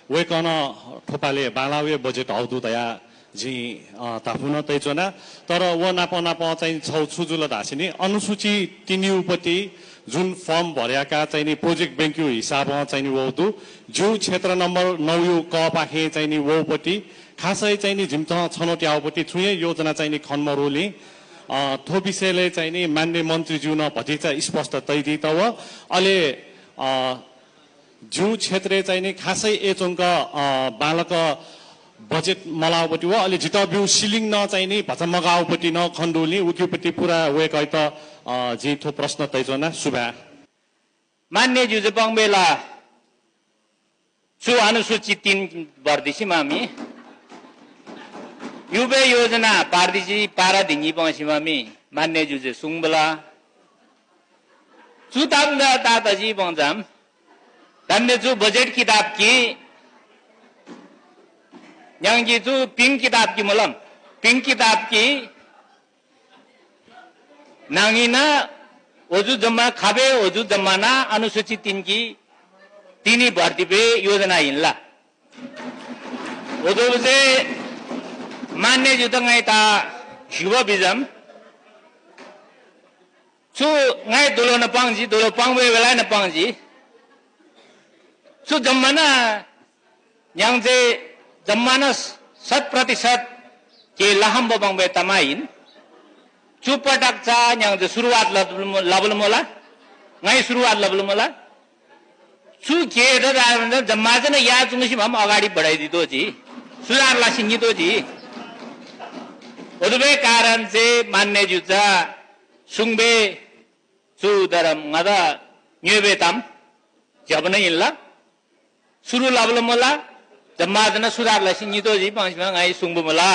woken ठोपाले बालावे budget हौदु दया जी ताफुन तैचोना तर व नाप चाहिँ छुजुल धासिनी अनुसूची तिनिउपति जुन फर्म भर्याका चाहिँ नि प्रोजेक्ट ब्याङ्क्यु हिसाबमा चाहिँ नि वौदु जो क्षेत्र नम्बर 9 यु क पाखे चाहिँ नि वौपति खासै चाहिँ नि झिम्त छनौट याउपति छुए योजना चाहिँ नि खन्मरोली थो विषयले चाहिँ नि मान्य मन्त्रीज्यू न भतिचा स्पष्ट तैदी तव अले जु क्षेत्र चाहिँ नि खासै एचोंक बालक बजेट मलाउपति व अलि जितब्यु सिलिङ न चाहिँ नि भचा मगाउपति न खण्डोली उकिपति पुरा वेकै त जी थो प्रश्न तैजोना सुभा मान्य जुजपङ बेला सु अनुसूची 3 वर्दिसी मामी युबे योजना पार्दिसी पारा धिङी पसी मामी मान्य जुजे सुङबला सुताम दादाजी बंजाम धन्य जो बजेट किताब की yang itu pink kitab ki malam pink kitab ki nangina oju jama khabe oju jamana anusuchi 3 की तीनी भर्ती पे योजना हिन्ला ओदो से मान्य जुत ngai ta युवा बिजम छु ngai dolo na pangji dolo pangwe wela na pangji छु जमाना yang je जमाना 100% के लहम बबंग बे तमाइन चुपटक चा yang je सुरुवात लबल मोला ngai सुरुवात लबल मोला छु के र जम्मा जन या जुंगसी हम अगाडि बढाइदिदो जी सुधारला सिंगिदो जी ओदबे कारण से मान्य जुचा सुङबे सुदरम ngada न्युबे तम जबन इल्ला सुरु लबल मोला जम्मा जना सुधारला सिंगिदो जी पाँचमा ngai सुङबो मोला